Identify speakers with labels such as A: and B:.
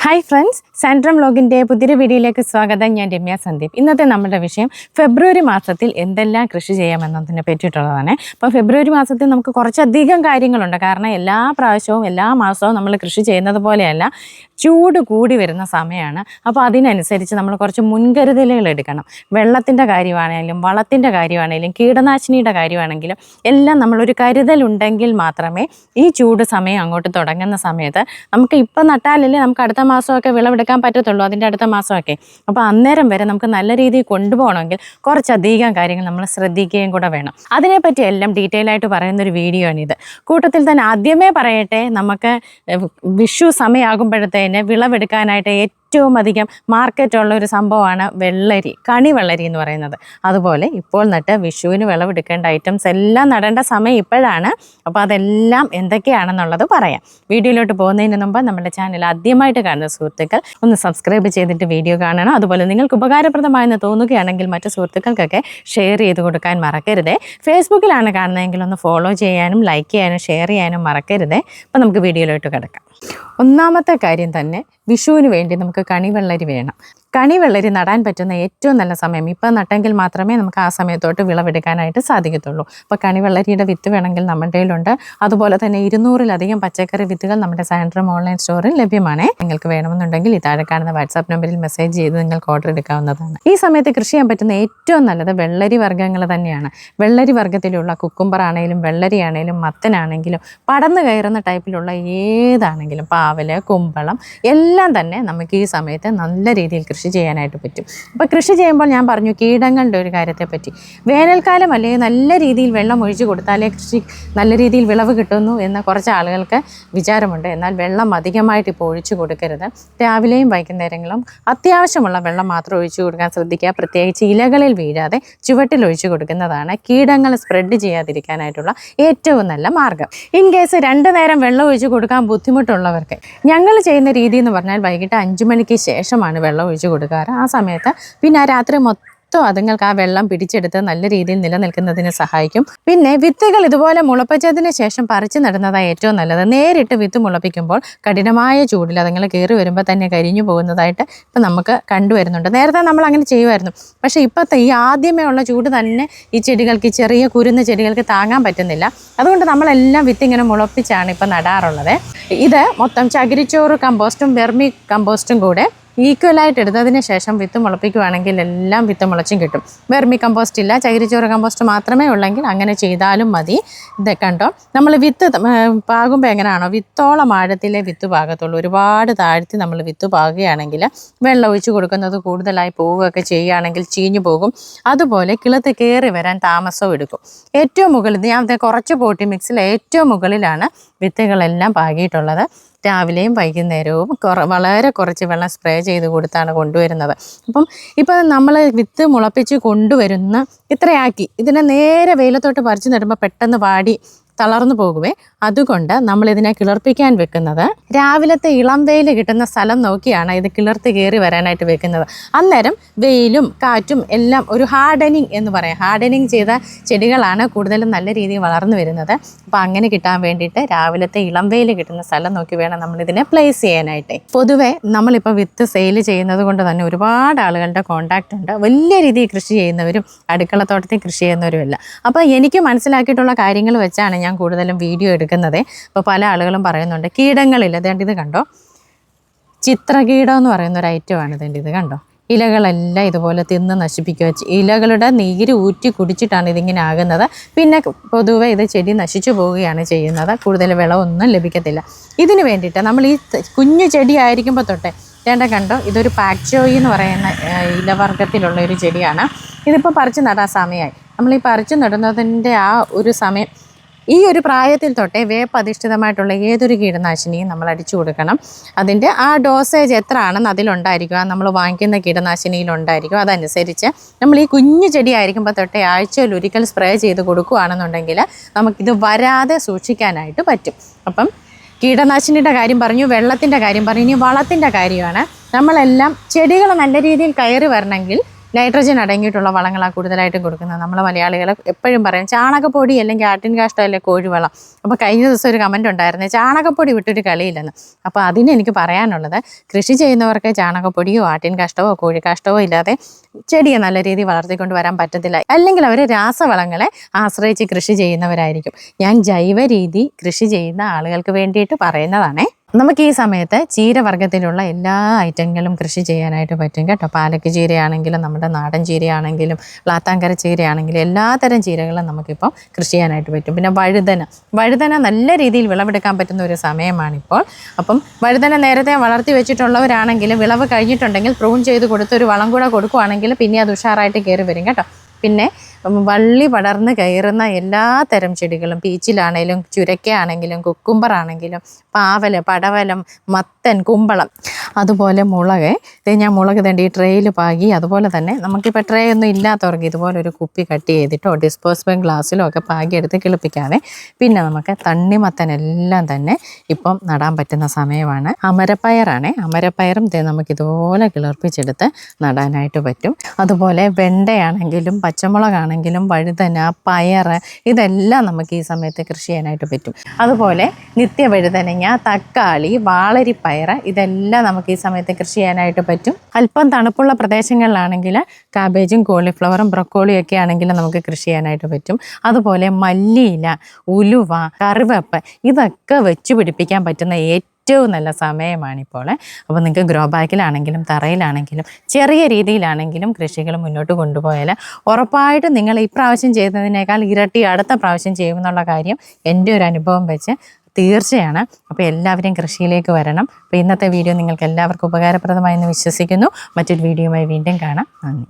A: Hi friends, centrum വ്ലോഗിൻ്റെ പുതിയൊരു വീഡിയോയിലേക്ക് സ്വാഗതം. ഞാൻ രമ്യ സന്ദീപ്. ഇന്നത്തെ നമ്മുടെ വിഷയം ഫെബ്രുവരി മാസത്തിൽ എന്തെല്ലാം കൃഷി ചെയ്യാമെന്നതിനെ പറ്റിയിട്ടുള്ളതാണ്. അപ്പോൾ ഫെബ്രുവരി മാസത്തിൽ നമുക്ക് കുറച്ചധികം കാര്യങ്ങളുണ്ട്. കാരണം എല്ലാ പ്രാവശ്യവും എല്ലാ മാസവും നമ്മൾ കൃഷി ചെയ്യുന്നത് പോലെയല്ല, ചൂട് കൂടി വരുന്ന സമയമാണ്. അപ്പോൾ അതിനനുസരിച്ച് നമ്മൾ കുറച്ച് മുൻകരുതലുകൾ എടുക്കണം. വെള്ളത്തിൻ്റെ കാര്യമാണെങ്കിലും വളത്തിൻ്റെ കാര്യമാണെങ്കിലും കീടനാശിനിയുടെ കാര്യമാണെങ്കിലും എല്ലാം നമ്മളൊരു കരുതലുണ്ടെങ്കിൽ മാത്രമേ ഈ ചൂട് സമയം അങ്ങോട്ട് തുടങ്ങുന്ന സമയത്ത് നമുക്ക് ഇപ്പം നട്ടാലല്ലേ നമുക്ക് അടുത്ത മാസമൊക്കെ വിളവെടുക്കാൻ പറ്റത്തുള്ളൂ, അതിൻ്റെ അടുത്ത മാസമൊക്കെ. അപ്പോൾ അന്നേരം വരെ നമുക്ക് നല്ല രീതിയിൽ കൊണ്ടുപോകണമെങ്കിൽ കുറച്ചധികം കാര്യങ്ങൾ നമ്മൾ ശ്രദ്ധിക്കുകയും കൂടെ വേണം. അതിനെപ്പറ്റി എല്ലാം ഡീറ്റെയിൽ ആയിട്ട് പറയുന്നൊരു വീഡിയോ ആണിത്. കൂട്ടത്തിൽ തന്നെ ആദ്യമേ പറയട്ടെ, നമുക്ക് വിഷു സമയമാകുമ്പോഴത്തേന് വിളവെടുക്കാനായിട്ട് ഏറ്റവും അധികം മാർക്കറ്റുള്ള ഒരു സംഭവമാണ് വെള്ളരി, കണിവെള്ളരി എന്ന് പറയുന്നത്. അതുപോലെ ഇപ്പോൾ നട്ട് വിഷുവിന് വിളവെടുക്കേണ്ട ഐറ്റംസ് എല്ലാം നടേണ്ട സമയം ഇപ്പോഴാണ്. അപ്പോൾ അതെല്ലാം എന്തൊക്കെയാണെന്നുള്ളത് പറയാം. വീഡിയോയിലോട്ട് പോകുന്നതിന് മുമ്പ് നമ്മുടെ ചാനൽ ആദ്യമായിട്ട് കാണുന്ന സുഹൃത്തുക്കൾ ഒന്ന് സബ്സ്ക്രൈബ് ചെയ്തിട്ട് വീഡിയോ കാണണം. അതുപോലെ നിങ്ങൾക്ക് ഉപകാരപ്രദമായെന്ന് തോന്നുകയാണെങ്കിൽ മറ്റു സുഹൃത്തുക്കൾക്കൊക്കെ ഷെയർ ചെയ്ത് കൊടുക്കാൻ മറക്കരുതേ. ഫേസ്ബുക്കിലാണ് കാണുന്നതെങ്കിൽ ഒന്ന് ഫോളോ ചെയ്യാനും ലൈക്ക് ചെയ്യാനും ഷെയർ ചെയ്യാനും മറക്കരുതേ. അപ്പോൾ നമുക്ക് വീഡിയോയിലോട്ട് കിടക്കാം. ഒന്നാമത്തെ കാര്യം തന്നെ, വിഷുവിന് വേണ്ടി നമുക്ക് കണിവെള്ളരി വേണം. കണിവെള്ളരി നടാൻ പറ്റുന്ന ഏറ്റവും നല്ല സമയം ഇപ്പം നട്ടെങ്കിൽ മാത്രമേ നമുക്ക് ആ സമയത്തോട്ട് വിളവെടുക്കാനായിട്ട് സാധിക്കത്തുള്ളൂ. അപ്പോൾ കണിവെള്ളരിയുടെ വിത്ത് വേണമെങ്കിൽ നമ്മുടെ കയ്യിലുണ്ട്. അതുപോലെ തന്നെ 200-ലധികം പച്ചക്കറി വിത്തുകൾ നമ്മുടെ സാൻഡ്രം ഓൺലൈൻ സ്റ്റോറിൽ ലഭ്യമാണ്. നിങ്ങൾക്ക് വേണമെന്നുണ്ടെങ്കിൽ ഈ താഴെ കാണുന്ന വാട്സാപ്പ് നമ്പറിൽ മെസ്സേജ് ചെയ്ത് നിങ്ങൾക്ക് ഓർഡർ എടുക്കാവുന്നതാണ്. ഈ സമയത്ത് കൃഷി ചെയ്യാൻ പറ്റുന്ന ഏറ്റവും നല്ലത് വെള്ളരി വർഗ്ഗങ്ങൾ തന്നെയാണ്. വെള്ളരി വർഗ്ഗത്തിലുള്ള കുക്കുംബർ ആണെങ്കിലും വെള്ളരി ആണെങ്കിലും മത്തനാണെങ്കിലും പടർന്നു കയറുന്ന ടൈപ്പിലുള്ള ഏതാണെങ്കിലും പാവല്, കുമ്പളം എല്ലാം തന്നെ നമുക്ക് ഈ സമയത്ത് നല്ല രീതിയിൽ കൃഷി ചെയ്യാനായിട്ട് പറ്റും. അപ്പോൾ കൃഷി ചെയ്യുമ്പോൾ ഞാൻ പറഞ്ഞു കീടങ്ങളുടെ ഒരു കാര്യത്തെപ്പറ്റി. വേനൽക്കാലം അല്ലെങ്കിൽ നല്ല രീതിയിൽ വെള്ളം ഒഴിച്ചു കൊടുത്താലേ കൃഷി നല്ല രീതിയിൽ വിളവ് കിട്ടുന്നു എന്ന കുറച്ച് ആളുകൾക്ക് വിചാരമുണ്ട്. എന്നാൽ വെള്ളം അധികമായിട്ട് ഇപ്പോൾ ഒഴിച്ചു കൊടുക്കരുത്. രാവിലെയും വൈകുന്നേരങ്ങളും അത്യാവശ്യമുള്ള വെള്ളം മാത്രം ഒഴിച്ചു കൊടുക്കാൻ ശ്രദ്ധിക്കുക. പ്രത്യേകിച്ച് ഇലകളിൽ വീഴാതെ ചുവട്ടിൽ ഒഴിച്ചു കൊടുക്കുന്നതാണ് കീടങ്ങൾ സ്പ്രെഡ് ചെയ്യാതിരിക്കാനായിട്ടുള്ള ഏറ്റവും നല്ല മാർഗ്ഗം. ഇൻ കേസ് 2 നേരം വെള്ളം ഒഴിച്ചു കൊടുക്കാൻ ബുദ്ധിമുട്ടുള്ളവർക്ക് ഞങ്ങൾ ചെയ്യുന്ന രീതി എന്ന് പറഞ്ഞാൽ വൈകിട്ട് 5 മണിക്ക് ശേഷമാണ് വെള്ളം ഒഴിച്ചു കൊടുക്കാറ്. ആ സമയത്ത് പിന്നെ രാത്രി മൊത്തം അതുങ്ങൾക്ക് ആ വെള്ളം പിടിച്ചെടുത്ത് നല്ല രീതിയിൽ നിലനിൽക്കുന്നതിന് സഹായിക്കും. പിന്നെ വിത്തുകൾ ഇതുപോലെ മുളപ്പിച്ചതിന് ശേഷം പറിച്ചു നടുന്നതാണ് ഏറ്റവും നല്ലത്. നേരിട്ട് വിത്ത് മുളപ്പിക്കുമ്പോൾ കഠിനമായ ചൂടിൽ അതുങ്ങൾ കയറി വരുമ്പോൾ തന്നെ കരിഞ്ഞു പോകുന്നതായിട്ട് ഇപ്പം നമുക്ക് കണ്ടുവരുന്നുണ്ട്. നേരത്തെ നമ്മൾ അങ്ങനെ ചെയ്യുമായിരുന്നു. പക്ഷേ ഇപ്പോഴത്തെ ഈ ആദ്യമേ ഉള്ള ചൂട് തന്നെ ഈ ചെടികൾക്ക്, ചെറിയ കുരുന്ന ചെടികൾക്ക് താങ്ങാൻ പറ്റുന്നില്ല. അതുകൊണ്ട് നമ്മളെല്ലാം വിത്ത് ഇങ്ങനെ മുളപ്പിച്ചാണ് ഇപ്പം നടാറുള്ളത്. ഇത് മൊത്തം ചകിരിച്ചോറ് കമ്പോസ്റ്റും വെർമി കമ്പോസ്റ്റും കൂടെ ഈക്വലായിട്ട് എടുത്തതിന് ശേഷം വിത്ത് മുളപ്പിക്കുകയാണെങ്കിൽ എല്ലാം വിത്ത് മുളച്ചും കിട്ടും. വെർമി കമ്പോസ്റ്റ് ഇല്ല, ചകിരിച്ചോറ് കമ്പോസ്റ്റ് മാത്രമേ ഉള്ളെങ്കിൽ അങ്ങനെ ചെയ്താലും മതി. ഇത് കണ്ടോ, നമ്മൾ വിത്ത് പാകുമ്പോൾ എങ്ങനെയാണോ വിത്തോളം ആഴത്തിലെ വിത്ത് പാകത്തുള്ളൂ. ഒരുപാട് താഴ്ത്തി നമ്മൾ വിത്ത് പാകുകയാണെങ്കിൽ വെള്ളം ഒഴിച്ചു കൊടുക്കുന്നത് കൂടുതലായി പോവുകയൊക്കെ ചെയ്യുകയാണെങ്കിൽ ചീഞ്ഞു പോകും. അതുപോലെ കിളുത്ത് കയറി വരാൻ താമസവും എടുക്കും. ഏറ്റവും മുകളിൽ ഞാൻ കുറച്ച് പോട്ടി മിക്സിൽ ഏറ്റവും മുകളിലാണ് വിത്തുകളെല്ലാം പാകിയിട്ടുള്ളത്. രാവിലെയും വൈകുന്നേരവും വളരെ കുറച്ച് വെള്ളം സ്പ്രേ ചെയ്ത് കൊടുത്താണ് കൊണ്ടുവരുന്നത്. ഇപ്പം നമ്മൾ വിത്ത് മുളപ്പിച്ച് കൊണ്ടുവരുന്ന ഇത്രയാക്കി ഇതിനെ നേരെ വെയിലത്തോട്ട് പറിച്ചു നടുമ്പോൾ പെട്ടെന്ന് വാടി തളർന്നു പോകുവേ. അതുകൊണ്ട് നമ്മളിതിനെ കിളിർപ്പിക്കാൻ വെക്കുന്നത് രാവിലത്തെ ഇളം വെയിൽ കിട്ടുന്ന സ്ഥലം നോക്കിയാണ് ഇത് കിളിർത്ത് കയറി വരാനായിട്ട് വെക്കുന്നത്. അന്നേരം വെയിലും കാറ്റും എല്ലാം ഒരു ഹാർഡനിങ് എന്ന് പറയാം. ഹാർഡനിങ് ചെയ്ത ചെടികളാണ് കൂടുതലും നല്ല രീതിയിൽ വളർന്നു വരുന്നത്. അപ്പോൾ അങ്ങനെ കിട്ടാൻ വേണ്ടിയിട്ട് രാവിലത്തെ ഇളം വെയിൽ കിട്ടുന്ന സ്ഥലം നോക്കി വേണം നമ്മളിതിനെ പ്ലേസ് ചെയ്യാനായിട്ട്. പൊതുവേ നമ്മളിപ്പോൾ വിത്ത് സെയിൽ ചെയ്യുന്നത് കൊണ്ട് തന്നെ ഒരുപാട് ആളുകളുടെ കോൺടാക്റ്റ് ഉണ്ട്. വലിയ രീതിയിൽ കൃഷി ചെയ്യുന്നവരും അടുക്കളത്തോട്ടത്തിൽ കൃഷി ചെയ്യുന്നവരുമല്ല. അപ്പോൾ എനിക്ക് മനസ്സിലാക്കിയിട്ടുള്ള കാര്യങ്ങൾ വെച്ചാണ് ഞാൻ കൂടുതലും വീഡിയോ എടുക്കുന്നത്. അപ്പോൾ പല ആളുകളും പറയുന്നുണ്ട് കീടങ്ങളില്ല. അതേണ്ട ഇത് കണ്ടോ, ചിത്രകീടം എന്ന് പറയുന്ന ഒരു ഐറ്റമാണ്. ഇത് കണ്ടോ, ഇലകളെല്ലാം ഇതുപോലെ തിന്ന് നശിപ്പിക്കുക. ഇലകളുടെ നീര് ഊറ്റി കുടിച്ചിട്ടാണ് ഇതിങ്ങനെ ആകുന്നത്. പിന്നെ പൊതുവെ ഇത് ചെടി നശിച്ചു പോവുകയാണ് ചെയ്യുന്നത്. കൂടുതൽ വിളവൊന്നും ലഭിക്കത്തില്ല. ഇതിന് വേണ്ടിയിട്ട് നമ്മൾ ഈ കുഞ്ഞു ചെടി ആയിരിക്കുമ്പോൾ തൊട്ടേ കണ്ടോ, ഇതൊരു പാക്ചോയി എന്ന് പറയുന്ന ഇലവർഗത്തിലുള്ള ഒരു ചെടിയാണ്. ഇതിപ്പോൾ പറിച്ചു നടാൻ സമയമായി. നമ്മൾ ഈ പറിച്ചു നടുന്നതിൻ്റെ ആ ഒരു സമയം, ഈ ഒരു പ്രായത്തിൽ തൊട്ടേ വേപ്പ് അധിഷ്ഠിതമായിട്ടുള്ള ഏതൊരു കീടനാശിനിയും നമ്മൾ അടിച്ചു കൊടുക്കണം. അതിൻ്റെ ആ ഡോസേജ് എത്ര ആണെന്ന് അതിലുണ്ടായിരിക്കും, നമ്മൾ വാങ്ങിക്കുന്ന കീടനാശിനിയിലുണ്ടായിരിക്കും. അതനുസരിച്ച് നമ്മൾ ഈ കുഞ്ഞു ചെടി ആയിരിക്കുമ്പോൾ തൊട്ടേ ആഴ്ചയിൽ ഒരിക്കൽ സ്പ്രേ ചെയ്ത് കൊടുക്കുകയാണെന്നുണ്ടെങ്കിൽ നമുക്കിത് വരാതെ സൂക്ഷിക്കാനായിട്ട് പറ്റും. അപ്പം കീടനാശിനിയുടെ കാര്യം പറഞ്ഞു, വെള്ളത്തിൻ്റെ കാര്യം പറഞ്ഞു. ഇനി വളത്തിൻ്റെ കാര്യമാണ്. നമ്മളെല്ലാം ചെടികൾ നല്ല രീതിയിൽ കയറി വരണമെങ്കിൽ നൈട്രജൻ അടങ്ങിയിട്ടുള്ള വളങ്ങളാണ് കൂടുതലായിട്ട് കൊടുക്കുന്നത്. നമ്മൾ മലയാളികൾ എപ്പോഴും പറയും ചാണകപ്പൊടി അല്ലെങ്കിൽ ആട്ടിൻ കാഷ്ടം അല്ലെങ്കിൽ കോഴിവളം. അപ്പോൾ കഴിഞ്ഞ ദിവസം ഒരു കമൻറ്റ് ഉണ്ടായിരുന്നു ചാണകപ്പൊടി വിട്ടൊരു കളിയില്ലെന്ന്. അപ്പോൾ അതിന് എനിക്ക് പറയാനുള്ളത്, കൃഷി ചെയ്യുന്നവർക്ക് ചാണകപ്പൊടിയോ ആട്ടിൻ കാഷ്ടമോ കോഴിക്കാഷ്ടമോ ഇല്ലാതെ ചെടിയെ നല്ല രീതിയിൽ വളർത്തിക്കൊണ്ട് വരാൻ പറ്റത്തില്ല. അല്ലെങ്കിൽ അവർ രാസവളങ്ങളെ ആശ്രയിച്ച് കൃഷി ചെയ്യുന്നവരായിരിക്കും. ഞാൻ ജൈവ രീതി കൃഷി ചെയ്യുന്ന ആളുകൾക്ക് വേണ്ടിയിട്ട് പറയുന്നതാണേ. നമുക്ക് ഈ സമയത്ത് ചീരവർഗ്ഗത്തിലുള്ള എല്ലാ ഐറ്റങ്ങളും കൃഷി ചെയ്യാനായിട്ട് പറ്റും കേട്ടോ. പാലക്ക് ചീരയാണെങ്കിലും നമ്മുടെ നാടൻ ചീരയാണെങ്കിലും ലാത്താങ്കര ചീരയാണെങ്കിലും എല്ലാത്തരം ചീരകളും നമുക്കിപ്പോൾ കൃഷി ചെയ്യാനായിട്ട് പറ്റും. പിന്നെ വഴുതന നല്ല രീതിയിൽ വിളവെടുക്കാൻ പറ്റുന്ന ഒരു സമയമാണിപ്പോൾ. അപ്പം വഴുതന നേരത്തെ വളർത്തി വെച്ചിട്ടുള്ളവരാണെങ്കിലും വിളവ് കഴിഞ്ഞിട്ടുണ്ടെങ്കിൽ പ്രൂൺ ചെയ്ത് കൊടുത്തൊരു വളം കൂടെ കൊടുക്കുകയാണെങ്കിൽ പിന്നെ അത് ഉഷാറായിട്ട് കയറി വരും കേട്ടോ. പിന്നെ വള്ളി പടർന്ന് കയറുന്ന എല്ലാ തരം ചെടികളും, പീച്ചിലാണെങ്കിലും ചുരക്കയാണെങ്കിലും കുക്കുംബറാണെങ്കിലും പാവല്, പടവലം, മത്തൻ, കുമ്പളം, അതുപോലെ മുളക്. ഇത് ഞാൻ മുളക് തണ്ടി ഈ ട്രേയിൽ പാകി. അതുപോലെ തന്നെ നമുക്കിപ്പോൾ ട്രേ ഒന്നും ഇല്ലാത്തവർക്ക് ഇതുപോലെ ഒരു കുപ്പി കട്ട് ചെയ്തിട്ടോ ഡിസ്പോസിബിൾ ഗ്ലാസ്സിലോ ഒക്കെ പാകിയെടുത്ത് കിളിപ്പിക്കാതെ. പിന്നെ നമുക്ക് തണ്ണിമത്തനെല്ലാം തന്നെ ഇപ്പം നടാൻ പറ്റുന്ന സമയമാണ്. അമരപ്പയറാണ്. അമരപ്പയറും നമുക്കിതുപോലെ കിളിർപ്പിച്ചെടുത്ത് നടാനായിട്ട് പറ്റും. അതുപോലെ വെണ്ടയാണെങ്കിലും പച്ചമുളകാണെങ്കിലും വഴുതന, പയറ് ഇതെല്ലാം നമുക്ക് ഈ സമയത്ത് കൃഷി ചെയ്യാനായിട്ട് പറ്റും. അതുപോലെ നിത്യവഴുതനങ്ങ, തക്കാളി, വാളരിപ്പയറ് ഇതെല്ലാം നമുക്ക് ഈ സമയത്ത് കൃഷി ചെയ്യാനായിട്ട് പറ്റും. അല്പം തണുപ്പുള്ള പ്രദേശങ്ങളിലാണെങ്കിൽ കാബേജും കോളിഫ്ലവറും ബ്രൊക്കോളിയും ഒക്കെ ആണെങ്കിലും നമുക്ക് കൃഷി ചെയ്യാനായിട്ട് പറ്റും. അതുപോലെ മല്ലിയില, ഉലുവ, കറിവേപ്പ് ഇതൊക്കെ വെച്ച് പിടിപ്പിക്കാൻ പറ്റുന്ന ഏറ്റവും നല്ല സമയമാണിപ്പോൾ. അപ്പോൾ നിങ്ങൾക്ക് ഗ്രോ ബാഗിലാണെങ്കിലും തറയിലാണെങ്കിലും ചെറിയ രീതിയിലാണെങ്കിലും കൃഷികൾ മുന്നോട്ട് കൊണ്ടുപോയാൽ ഉറപ്പായിട്ടും നിങ്ങൾ ഈ പ്രാവശ്യം ചെയ്തതിനേക്കാൾ ഇരട്ടി അടുത്ത പ്രാവശ്യം ചെയ്യുമെന്നുള്ള കാര്യം എൻ്റെ ഒരു അനുഭവം വെച്ച് തീർച്ചയാണ്. അപ്പോൾ എല്ലാവരും കൃഷിയിലേക്ക് വരണം. അപ്പോൾ ഇന്നത്തെ വീഡിയോ നിങ്ങൾക്ക് എല്ലാവർക്കും ഉപകാരപ്രദമായെന്ന് വിശ്വസിക്കുന്നു. മറ്റൊരു വീഡിയോയുമായി വീണ്ടും കാണാം. നന്ദി.